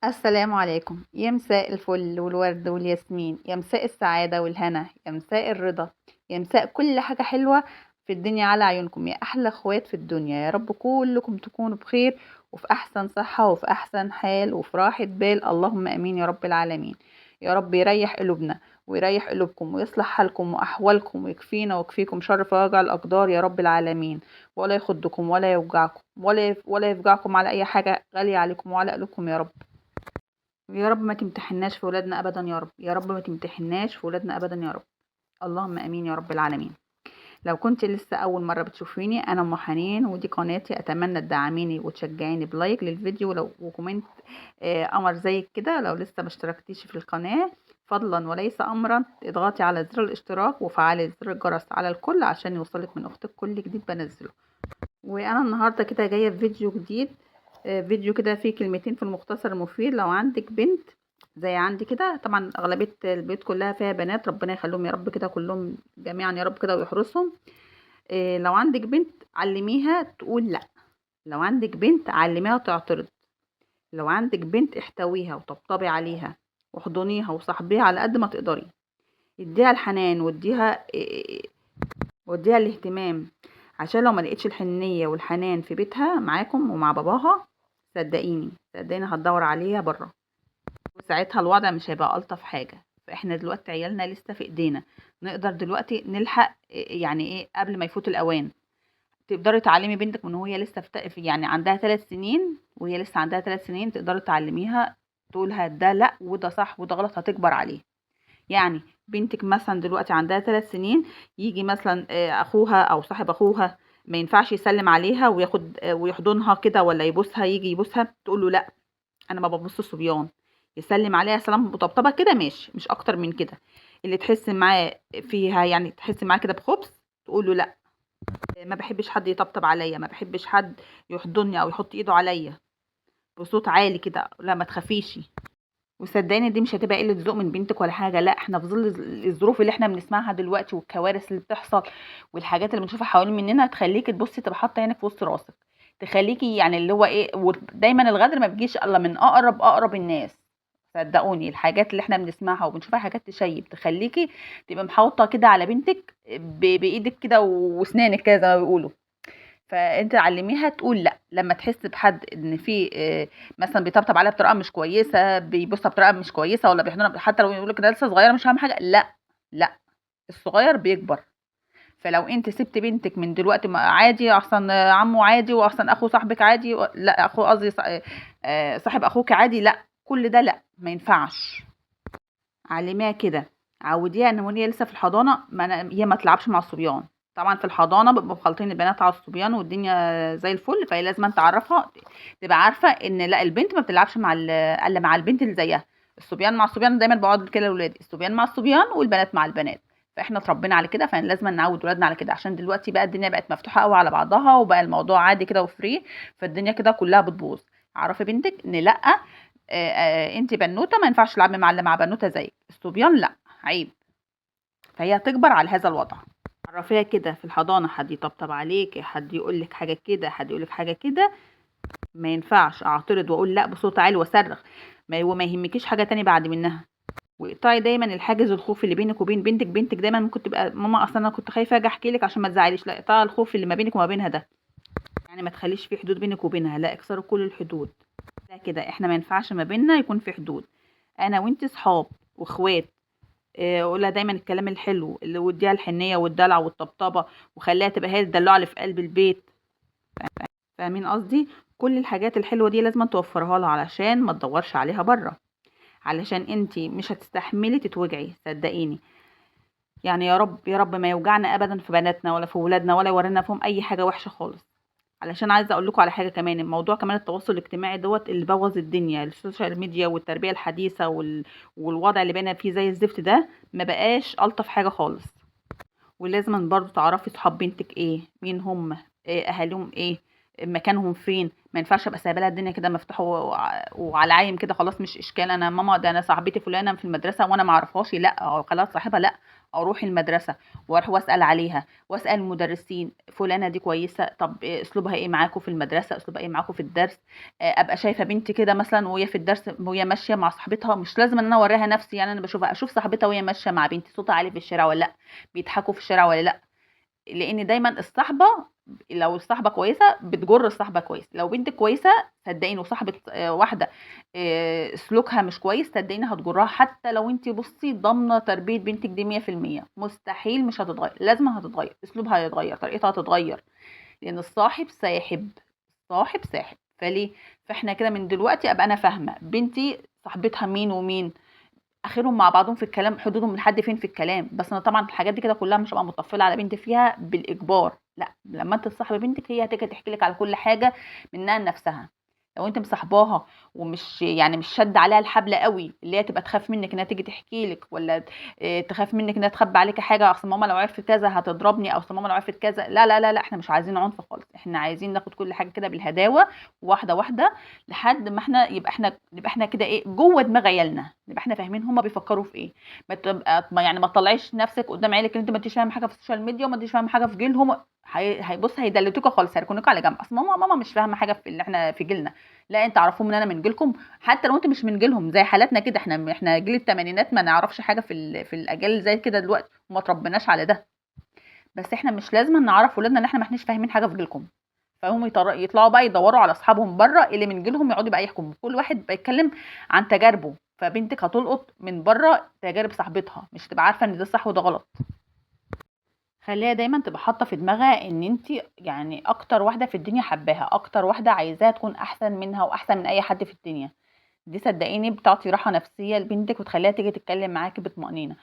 السلام عليكم، يا مساء الفل والورد والياسمين، يا مساء السعادة والهنا، يا مساء الرضا، يا مساء كل حاجة حلوة في الدنيا على عيونكم، يا أحلى اخوات في الدنيا. يا رب كلكم تكونوا بخير وفي أحسن صحة وفي أحسن حال وفي راحة بال، اللهم آمين يا رب العالمين. يا رب يريح قلوبنا ويريح قلوبكم ويصلح حالكم وأحوالكم ويكفينا ويكفيكم شر فواجع الأقدار يا رب العالمين. ولا يخضكم ولا يوجعكم ولا يفجعكم على أي حاجة غالية عليكم وعلى قلوبكم يا رب. يا رب ما تمتحناش في ولادنا ابدا يا رب، يا رب ما تمتحناش في ولادنا ابدا يا رب، اللهم امين يا رب العالمين. لو كنت لسه اول مره بتشوفيني، انا ام حنين ودي قناتي. اتمنى تدعميني وتشجعيني بلايك للفيديو لو وكومنت قمر زي كده. لو لسه ما اشتركتيش في القناه، فضلا وليس امرا اضغطي على زر الاشتراك وفعلي زر الجرس على الكل عشان يوصلك من اختك كل جديد بنزله. وانا النهارده كده جايه في فيديو جديد، فيديو كده فيه كلمتين في المختصر المفيد. لو عندك بنت زي عندي كده، طبعا اغلبيه البيوت كلها فيها بنات، ربنا يخليهم يا رب كده كلهم جميعا يا رب كده ويحرسهم. لو عندك بنت علميها تقول لا، لو عندك بنت علميها تعترض، لو عندك بنت احتويها وطبطبي عليها واحضنيها وصاحبيها على قد ما تقدري. اديها الحنان واديها الاهتمام، عشان لو ما لقيتش الحنية والحنان في بيتها معاكم ومع باباها، صدقيني هتدور عليها بره، وساعتها الوضع مش هيبقى ألطف حاجة. فاحنا دلوقتي عيالنا لسه في ايدينا، نقدر دلوقتي نلحق يعني ايه قبل ما يفوت الاوان. تقدري تعلمي بنتك من وهي لسه يعني عندها 3 سنين، وهي لسه عندها 3 سنين تقدري تعلميها تقولها ده لا وده صح وده غلط، هتكبر عليه. يعني بنتك مثلا دلوقتي عندها 3 سنين، يجي مثلا اخوها او صاحب اخوها ما ينفعش يسلم عليها وياخد ويحضنها كده ولا يبوسها، يجي يبوسها تقول له لا انا ما ببص الصبيان. يسلم عليها سلام مطبطبه كده ماشي، مش اكتر من كده. اللي تحس معاه فيها يعني تحس معاه كده بخبث تقول له لا، ما بحبش حد يطبطب عليا، ما بحبش حد يحضني او يحط ايده عليا بصوت عالي كده، لا ما تخافيش. وصدقني دي مش هتبقى قله ذوق من بنتك ولا حاجه، لا احنا في ظل الظروف اللي احنا بنسمعها دلوقتي والكوارث اللي بتحصل والحاجات اللي بنشوفها حوالين مننا تخليكي تبصي تبقى حاطه عينك في وسط راسك، تخليكي يعني اللي هو ايه. ودايما الغدر ما بيجيش الا من اقرب الناس. صدقوني الحاجات اللي احنا بنسمعها وبنشوفها حاجات تشيب، تخليكي تبقى محاوطه كده على بنتك بايدك كده واسنانك كده زي ما بيقولوا. فانت علميها تقول لا لما تحس بحد ان في مثلا بيطبطب عليها بطريقه مش كويسه، بيبصها بطريقه مش كويسه، ولا بيحضنها حتى لو يقول لك ده لسه صغيره مش اهم حاجه، لا لا، الصغير بيكبر. فلو انت سبت بنتك من دلوقتي عادي احسن عمه عادي واحسن اخو صاحبك عادي، لا اخو قصدي صاحب اخوك عادي، لا كل ده لا ما ينفعش. علميها كده، عوديها ان وهي لسه في الحضانه هي ما تلعبش مع الصبيان. طبعا في الحضانه بيبقوا مخلطين البنات على الصبيان والدنيا زي الفل، فهي لازم تعرفها تبقى عارفه ان لا البنت ما بتلعبش مع الا مع البنت اللي زيها. الصبيان مع الصبيان، دايما بقعد كده لاولادي الصبيان مع الصبيان والبنات مع البنات. فاحنا اتربينا على كده، فلازم نعود ولادنا على كده، عشان دلوقتي بقى الدنيا بقت مفتوحه قوي على بعضها وبقى الموضوع عادي كده وفري، فالدنيا كده كلها بتبوظ. عرفي بنتك ان لا، انت بنوته ما ينفعش تلعبي مع اللي مع بنوته زيك، الصبيان لا عيب. فهي هتكبر على هذا الوضع. عرفيها كده في الحضانه حد يطبطب عليك، حد يقول لك حاجه كده، حد يقول لك حاجه كده، ما ينفعش اعترض واقول لا بصوت عالي واصرخ. وما يهمكيش حاجه تاني بعد منها. واقطعي دايما الحاجز الخوف اللي بينك وبين بنتك. بنتك دايما ممكن تبقى ماما اصلا انا كنت خايفه اجي احكي لك عشان ما تزعليش، لا اقطعي الخوف اللي ما بينك وما بينها ده. يعني ما تخليش في حدود بينك وبينها، لا اكسروا كل الحدود. لا كده احنا ما ينفعش ما بيننا يكون في حدود. انا وانت صحاب واخوات. قولها دايما الكلام الحلو اللي وديها الحنيه والدلع والطبطبه، وخليها تبقى هي الدلوعه اللي في قلب البيت. فاهمين قصدي؟ كل الحاجات الحلوه دي لازم توفرها لها علشان ما تدورش عليها بره، علشان انتي مش هتستحملي تتوجعي صدقيني. يعني يا رب يا رب ما يوجعنا ابدا في بناتنا ولا في ولادنا ولا يورينا فيهم اي حاجه وحشه خالص. علشان عايزه اقول لكم على حاجه كمان، الموضوع كمان التواصل الاجتماعي دوت اللي بوظ الدنيا، السوشيال ميديا والتربيه الحديثه والوضع اللي بقينا فيه زي الزفت ده ما بقاش الطف حاجه خالص. ولازم برضو تعرفي صحاب بنتك ايه، مين هم، إيه اهاليهم، ايه مكانهم فين. ما ينفعش ابقى سايبه لها الدنيا كده مفتوحه وعلى عايم كده خلاص مش اشكال. انا ماما ده انا صاحبتي فلانه في المدرسه وانا ما اعرفهاش، لا أو خلاص صاحبها، لا، اروح المدرسه واروح واسال عليها واسال المدرسين فلانه دي كويسه، طب اسلوبها ايه معاكم في المدرسه، اسلوبها ايه معاكم في الدرس. ابقى شايفه بنتي كده مثلا وهي في الدرس وهي ماشيه مع صاحبتها، مش لازم ان انا اوريها نفسي، يعني انا بشوفها اشوف صاحبتها وهي ماشيه مع بنتي صوتها عالي في الشارع ولا لا، بيضحكوا في الشارع ولا لا. لان دايما الصحبه، لو الصحبه كويسه بتجر الصحبه كويس. لو بنت كويسه صدقيني وصاحبه واحده سلوكها مش كويس، صدقيني هتجرها. حتى لو انت بصي ضامنه تربيه بنتك دي 100% مستحيل مش هتتغير، لازم هتتغير، اسلوبها هيتغير، طريقتها هتتغير، لان الصاحب ساحب، صاحب ساحب. فليه؟ فاحنا كده من دلوقتي ابقى انا فاهمه بنتي صاحبتها مين ومين، اخرهم مع بعضهم في الكلام، حدودهم لحد فين في الكلام. بس انا طبعا الحاجات دي كده كلها مش هبقى مطفله على بنتي فيها بالاجبار، لا، لما انت تصاحبي بنتك هي هتيجي تحكي لك على كل حاجه منها لنفسها. لو انت مصاحباها ومش يعني مش شد عليها الحبل قوي اللي هي تبقى تخاف منك انها تيجي تحكي لك، ولا تخاف منك انها تخبي عليك حاجه، اصل ماما لو عرفت كذا هتضربني، او اصل ماما لو عرفت كذا، لا لا لا لا، احنا مش عايزين عنف خالص، احنا عايزين ناخد كل حاجه كده بالهداوه، واحده واحده، لحد ما احنا يبقى احنا كده ايه جوه دماغ عيالنا، نبقى احنا فاهمين هما بيفكروا في ايه. ما تطلعيش نفسك قدام عيالك ان انت ما انتش فاهم حاجه في السوشيال ميديا وما انتش فاهم حاجه في جيلهم. هيبص هيدلتوكوا خالص، هيركنوكوا على جنب، اصل ماما مش فاهمه حاجه في اللي احنا في جيلنا. لا، انت عرفوهم ان انا من جيلكم، حتى لو انت مش من جيلهم زي حالاتنا كده، احنا جيل الثمانينات ما نعرفش حاجه في الاجيال زي كده دلوقتي، وما تربناش على ده. بس احنا مش لازم نعرف ولادنا ان احنا ما احناش فاهمين حاجه في جيلكم. فهم يطلعوا بقى يدوروا على اصحابهم بره اللي من جيلهم، يقعدوا بقى يحكموا، كل واحد بيتكلم عن تجاربه. فبنتك هتلقط من بره تجارب صاحبتها، مش تبقى عارفه ان ده صح وده غلط. خليها دايما تبقى حاطه في دماغها ان انت يعني اكتر واحده في الدنيا حباها، اكتر واحده عايزاها تكون احسن منها واحسن من اي حد في الدنيا. دي صدقيني بتعطي راحه نفسيه لبنتك وتخليها تيجي تتكلم معاكي بطمانينه.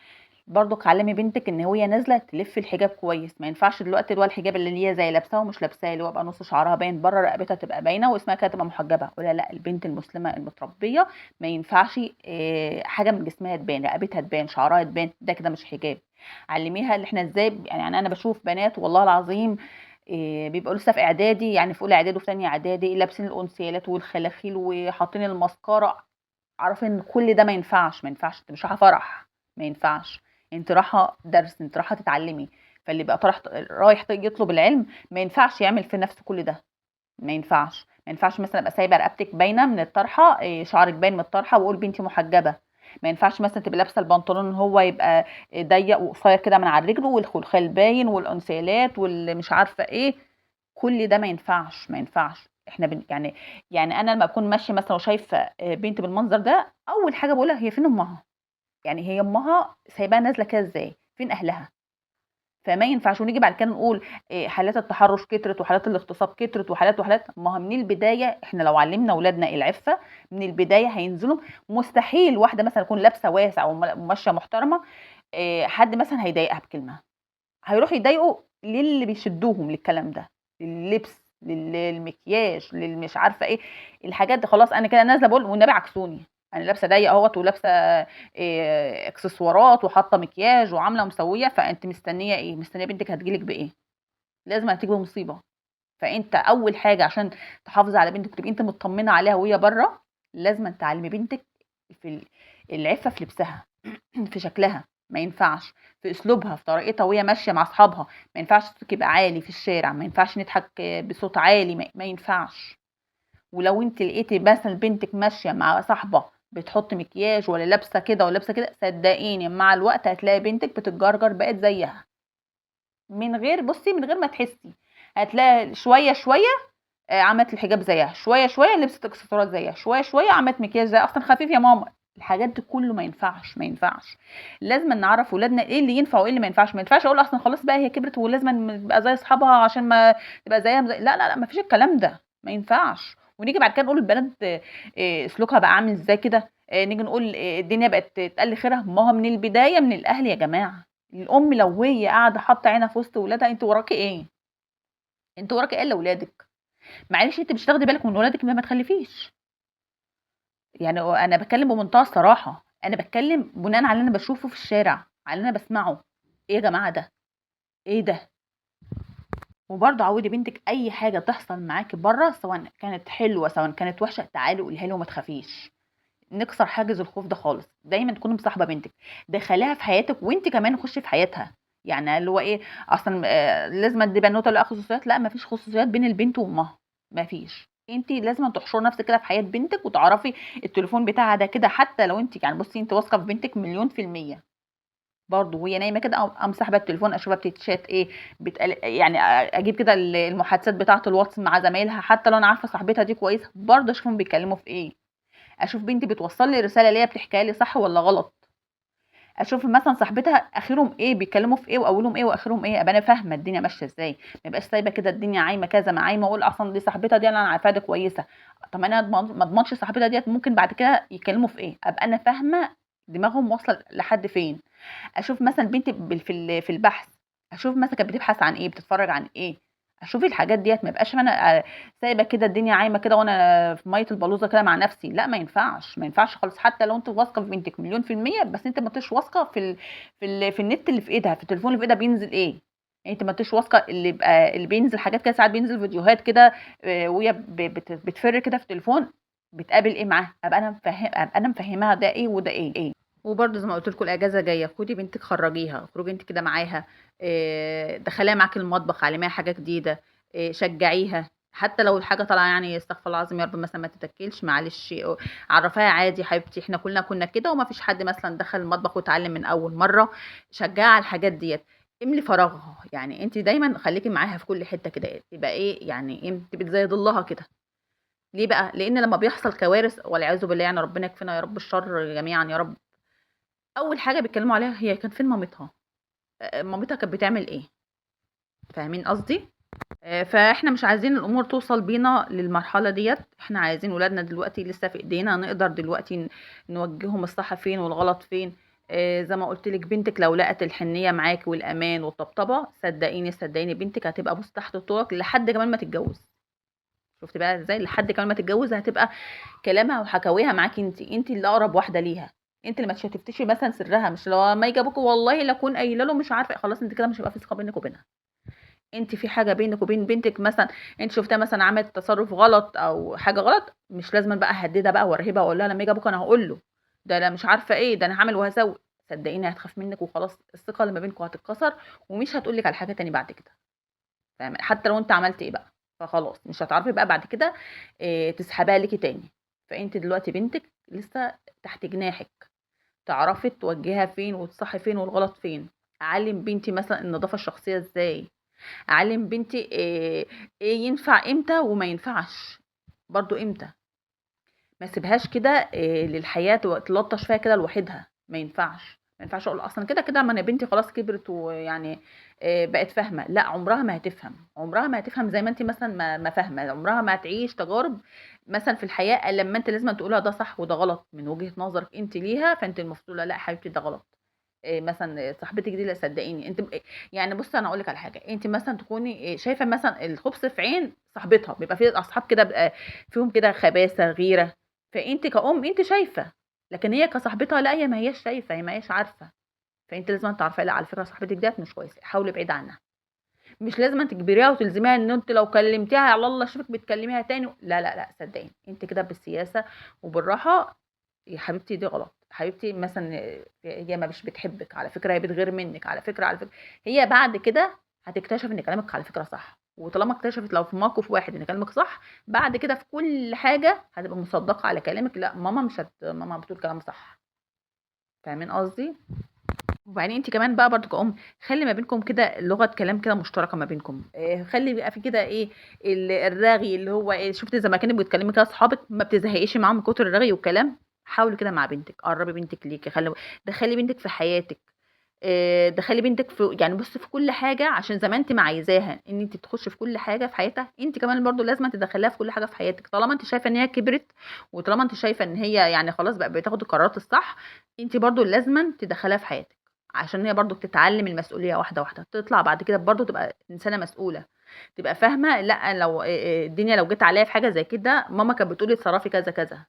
برضك علمي بنتك ان هي نازله تلف الحجاب كويس، ما ينفعش دلوقتي اللي هو الحجاب اللي هي زي لابساه ومش لابساه، اللي هو بقى نص شعرها باين بره، رقبتها تبقى باينه واسمها كده تبقى محجبه. ولا لا، البنت المسلمه المتربيه ما ينفعش حاجه من جسمها تبان، رقبتها تبان، شعرها تبان، ده كده مش حجاب. علميها اللي احنا ازاي، يعني انا بشوف بنات والله العظيم بيبقوا لسه في اعدادي، يعني في اولى اعدادي وفي ثانيه اعدادي، لابسين الانسيالات والخلاخيل وحاطين الماسكارا. عارفه ان كل ده ما ينفعش، ما ينفعش، انت مش رايحه فرح، ما ينفعش، انت رايحه درس، انت رايحه تتعلمي. فاللي بقى رايح يطلب العلم ما ينفعش يعمل في نفسه كل ده، ما ينفعش. ما ينفعش مثلا ابقى سايبه رقبتك باينه من الطرحه، شعرك باين من الطرحه، واقول بنتي محجبه. ما ينفعش مثلا تبقى لابسه البنطلون هو يبقى ضيق وقصير كده من على الرجل، والخلخال باين والانسيالات واللي مش عارفه ايه، كل ده ما ينفعش، ما ينفعش. احنا يعني انا لما اكون ماشيه مثلا وشايفه بنت بالمنظر ده، اول حاجه بقولها هي فين امها، يعني هي امها سايباها نازله كده ازاي، فين اهلها. فما ينفعش ونيجي بعد كده نقول حالات التحرش كترت وحالات الاغتصاب كترت وحالات. ما هو من البدايه احنا لو علمنا اولادنا العفه من البدايه هينزلوا. مستحيل واحده مثلا تكون لابسه واسع وماشيه محترمه حد مثلا هيضايقها بكلمه، هيروحوا يضايقوا للي بيشدوهم للكلام ده، لللبس، للمكياج، للمش عارفه ايه، الحاجات دي. خلاص انا كده نازله بقول والنبي عكسوني، انا لابسه ضيق اهوت ولابسه اكسسوارات وحاطه مكياج وعامله ومسويه، فانت مستنيه ايه؟ مستنيه بنتك هتجيلك بايه؟ لازم هتيجي بمصيبه. فانت اول حاجه عشان تحافظي على بنتك تبقي انت مطمنه عليها وهي بره، لازم تعلمي بنتك في العفه في لبسها في شكلها، ما ينفعش في اسلوبها في طريقتها وهي ماشيه مع اصحابها، ما ينفعش صوتك يبقى عالي في الشارع، ما ينفعش نضحك بصوت عالي، ما ينفعش. ولو انت لقيتي مثلا بنتك ماشيه مع صاحبه بتحط مكياج ولا لابسه كده ولا لابسه كده، صدقيني مع الوقت هتلاقي بنتك بتتجرجر بقت زيها، من غير بصي من غير ما تحسي. هتلاقي شويه شويه عملت الحجاب زيها، شويه شويه لبست اكسسوارات زيها، شويه شويه عملت مكياج زيها، اصلا خفيف يا ماما. الحاجات دي كله ما ينفعش، ما ينفعش. لازم نعرف ولادنا ايه اللي ينفع وايه اللي ما ينفعش. ما ينفعش اقول اصلا خلاص بقى هي كبرت ولازم تبقى زي اصحابها عشان ما تبقى زيها لا لا لا، ما فيش الكلام ده، ما ينفعش. ونيجي بعد كده نقول البنات سلوكها بقى عامل ازاي كده، نيجي نقول الدنيا بقت تقل خيرها. ما هو من البدايه من الاهل يا جماعه. الام لو هي قاعده حاطه عينها في وسط ولادها، انت وراكي ايه؟ انت وراكي ايه لاولادك؟ معلش انت مش تاخدي بالك من ولادك ما تخلفيش. يعني انا بتكلم بمنتهى الصراحه، انا بتكلم بناء على اللي انا بشوفه في الشارع، على اللي انا بسمعه. ايه يا جماعه ده؟ ايه ده؟ وبرضه عودي بنتك اي حاجه تحصل معاكي بره، سواء كانت حلوه سواء كانت وحشه، تعالي قوليها له وما تخافيش. نكسر حاجز الخوف ده خالص. دايما تكوني مصاحبه بنتك، دخليها في حياتك وانت كمان خشي في حياتها. يعني اللي هو ايه، اصلا لازم ادي بنوته لها خصوصيات؟ لا، مفيش خصوصيات بين البنت وامها، مفيش. انت لازم تحشري نفسك كده في حياه بنتك وتعرفي التليفون بتاعها ده كده. حتى لو انت يعني بصي انت واثقه في بنتك مليون في الميه، برضه وهي نايمه كده أقوم ساحبه التليفون اشوفها بتتشات ايه، يعني اجيب كده المحادثات بتاعه الواتس مع زمايلها، حتى لو انا عارفه صاحبتها دي كويسه برضه اشوفهم بيتكلموا في ايه. اشوف بنتي بتوصل لي رساله اللي هي بتحكيها لي صح ولا غلط. اشوف مثلا صاحبتها اخرهم ايه، بيتكلموا في ايه واولهم ايه واخرهم ايه، ابقى انا فاهمه الدنيا ماشيه ازاي. ما يبقاش سايبه كده الدنيا عايمه كذا ما عايمه، اقول اصلا دي صاحبتها دي انا عارفاها دي كويسه. طب انا ما اضمنش صاحبتها ديت ممكن بعد كده يتكلموا في ايه، ابقى انا فاهمه دماغهم واصله لحد فين. اشوف مثلا بنتي في البحث، اشوف مثلا كانت بتبحث عن ايه، بتتفرج عن ايه. اشوف الحاجات ديت، ما يبقاش انا سايبه كده الدنيا عايمه كده وانا في ميه البلوزه كده مع نفسي. لا، ما ينفعش ما ينفعش خالص. حتى لو انت واثقه في بنتك مليون في الميه، بس انت ما انتش واثقه في النت اللي في ايدها، في التليفون اللي في ايدها بينزل ايه. يعني انت ما انتش واثقه اللي بينزل حاجات كده، ساعات بينزل فيديوهات كده وهي بتفر كده في التليفون، بتقابل ايه معاها. ابقى انا مفهماها ده ايه وده ايه. وبرضه زي ما قلت لكم الاجازه جايه، خدي بنتك خرجيها، خروجي انت كده معاها، دخليها معاكي المطبخ، علميها حاجه جديده، شجعيها. حتى لو الحاجه طالعه يعني استغفر الله العظيم يا رب مثلا ما تتاكلش، معلش عرفيها عادي حبيبتي احنا كلنا كنا كده وما فيش حد مثلا دخل المطبخ واتعلم من اول مره. شجعها على الحاجات ديت. املي فراغها. يعني انت دايما خليكي معاها في كل حته كده، تبقى ايه يعني ايه، تبقى زي ضلها كده. ليه بقى؟ لان لما بيحصل كوارث والعياذ بالله، يعني ربنا يكفينا يا رب الشر جميعا يا رب، اول حاجه بيتكلموا عليها هي كانت فين مامتها، مامتها كانت بتعمل ايه. فاهمين قصدي؟ فاحنا مش عايزين الامور توصل بينا للمرحله ديت. احنا عايزين ولادنا دلوقتي لسه في ايدينا، نقدر دلوقتي نوجههم الصح فين والغلط فين. زي ما قلت لك، بنتك لو لقت الحنيه معاك والامان والطبطبه، صدقيني صدقيني بنتك هتبقى بص تحت طوعك لحد كمان ما تتجوز. شفت بقى ازاي؟ لحد كمان ما تتجوز هتبقى كلامها وحكاويها معاكي انت اللي اقرب واحده ليها. انت اللي ما تفتشي مثلا سرها، مش لو ما يجي ابوكوا والله لا اكون قايله له مش عارفه، خلاص انت كده مش هيبقى في ثقه بينك وبينها. انت في حاجه بينك وبين بنتك مثلا، انت شفتها مثلا عملت تصرف غلط او حاجه غلط، مش لازم بقى اهددها بقى وارهبها واقول لها لما يجي ابوك انا هقول له ده انا مش عارفه ايه، ده انا هعمل وهسوي. صدقيني هتخاف منك وخلاص، الثقه اللي ما بينكم هتتكسر، ومش هتقول لك على حاجه تاني بعد كده. فاهم؟ حتى لو انت عملت ايه بقى، فخلاص مش هتعرفي بقى بعد كده تسحبها ليكي تاني. فانت دلوقتي بنتك لسه تحت جناحك، تعرفي توجهها فين والصح فين والغلط فين. اعلم بنتي مثلا النظافه الشخصيه ازاي، اعلم بنتي ايه ينفع امتى وما ينفعش برضو امتى. ما سيبهاش كده للحياه تلطش فيها كده لوحدها، ما ينفعش. ما ينفعش اقول اصلا كده كده ما انا بنتي خلاص كبرت ويعني بقت فاهمه. لا، عمرها ما هتفهم، عمرها ما هتفهم زي ما انت مثلا ما فاهمه. عمرها ما هتعيش تجارب مثلا في الحياه الا لما انت لازم تقولها ده صح وده غلط من وجهه نظرك انت ليها. فانت المفروض لا حبيبتي ده غلط. مثلا صاحبتك دي لا صدقيني انت يعني بصي انا اقول لك على حاجه، انت مثلا تكوني شايفه مثلا الخبث في عين صاحبتها، بيبقى في اصحاب كده بقى فيهم كده خباثه غيره، فانت كأم انت شايفه، لكن هي كصاحبتها لا، هي ما هياش شايفه، هي ما هياش عارفه. فانت لازم تعرفي لا على فكره صاحبتك ديت مش كويسه، حاولي ابعدي عنها. مش لازم تجبريها وتلزميها ان انت لو كلمتيها على الله اشوفك بتكلميها تاني. لا لا لا، صدقيني انت كده بالسياسه وبالراحه. يا حبيبتي دي غلط، حبيبتي مثلا هي ما مش بتحبك على فكره، هي بتغير منك على فكره، على فكره. هي بعد كده هتكتشف ان كلامك على فكره صح، وطالما اكتشفت لو في موقف واحد ان كلامك صح، بعد كده في كل حاجه هتبقى مصدقه على كلامك. لا ماما مش ماما بتقول كلام صح. فاهمين قصدي؟ وبعدين انت كمان بقى برضو كأم، خلي ما بينكم كده لغة كلام كده مشتركة ما بينكم. خلي بقى في كده ايه، الرغي اللي هو ايه، شفت زي ما كانوا بيتكلموا كده اصحابك ما بتزهقيش معاهم من كتر الرغي والكلام. حاولي كده مع بنتك، قربي بنتك ليكي، دخلي بنتك في حياتك. دخلي بنتك في يعني بصي في كل حاجه، عشان زي ما انت ما عايزاها ان انت تخشي في كل حاجه في حياتها، انت كمان برضو لازم تدخليها في كل حاجه في حياتك. طالما انت شايفه ان هي كبرت، وطالما انت شايفه ان هي يعني خلاص بقى بتاخد القرارات الصح، انت برضو لازم تدخليها في حياتك، عشان هي برضو بتتعلم المسؤوليه واحده واحده، تطلع بعد كده برضو تبقى انسانه مسؤوله، تبقى فاهمه لا لو الدنيا لو جت عليها في حاجه زي كده ماما كانت بتقولي اتصرفي كذا كذا.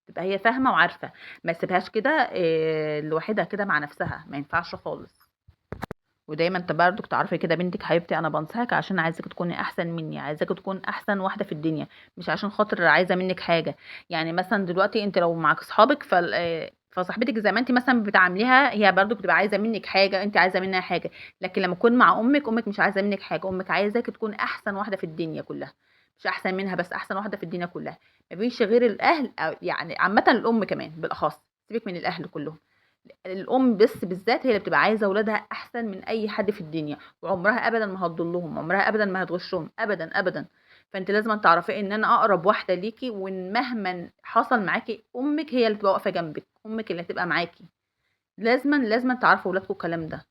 تبقى هي فاهمه وعارفه، ما تسيبهاش كده لوحدها كده مع نفسها، ما ينفعش خالص. ودايما انت برضك تعرفي كده بنتك حبيبتي، انا بنصحك عشان عايزاك تكوني احسن مني، عايزاك تكون احسن واحده في الدنيا، مش عشان خاطر عايزه منك حاجه. يعني مثلا دلوقتي انت لو معاك اصحابك فصاحبتك زي ما انت مثلا بتعامليها، هي برضو بتبقى عايزه منك حاجه، انت عايزه منها حاجه. لكن لما تكون مع امك، امك مش عايزه منك حاجه، امك عايزاك تكون احسن واحده في الدنيا كلها، مش احسن منها بس، احسن واحده في الدنيا كلها. مفيش غير الاهل، أو يعني عامه الام كمان بالاخص، سيبك من الاهل كلهم. الام بس بالذات هي اللي بتبقى عايزه اولادها احسن من اي حد في الدنيا، وعمرها ابدا ما هتضلهم، عمرها ابدا ما هتغشهم، ابدا ابدا. فانت لازم تعرفي ان انا اقرب واحده ليكي، وان مهما حصل معاكي امك هي اللي تبقى واقفه جنبك، امك اللي هتبقى معاكي. لازما تعرفوا ولادكم الكلام ده.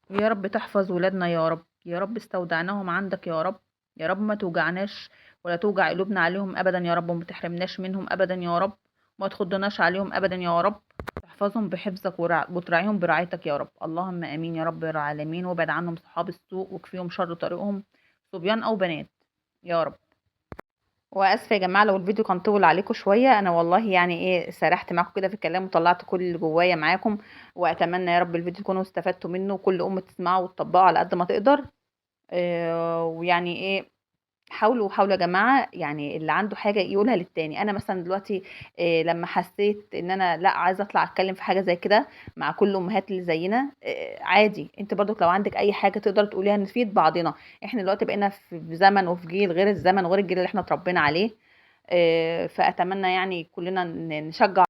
يا رب تحفظ ولادنا يا رب، يا رب استودعناهم عندك يا رب. يا رب ما توجعناش ولا توجع قلوبنا عليهم ابدا يا رب، وما تحرمناش منهم ابدا يا رب، وما تخضناش عليهم ابدا يا رب. تحفظهم بحفظك وتراعيهم برعايتك يا رب، اللهم امين يا رب العالمين. وابعد عنهم صحاب السوء، وكفيهم شر طريقهم، صبيان او بنات يا رب. واسفه يا جماعه لو الفيديو كان طول عليكم شويه، انا والله يعني ايه سرحت معاكم كده في الكلام وطلعت كل اللي جوايا معاكم. واتمنى يا رب الفيديو تكونوا استفدتوا منه، وكل ام تسمعه وتطبقه على قد ما تقدر. ويعني ايه، حاولوا يا جماعة، يعني اللي عنده حاجة يقولها للتاني. انا مثلا دلوقتي لما حسيت ان انا لا عايزة اطلع اتكلم في حاجة زي كده مع كل الامهات اللي زينا، عادي انت برضك لو عندك اي حاجة تقدر تقوليها، نفيد بعضنا. احنا دلوقتي بقينا في زمن وفي جيل غير الزمن وغير الجيل اللي احنا اتربينا عليه. فاتمنى يعني كلنا نشجع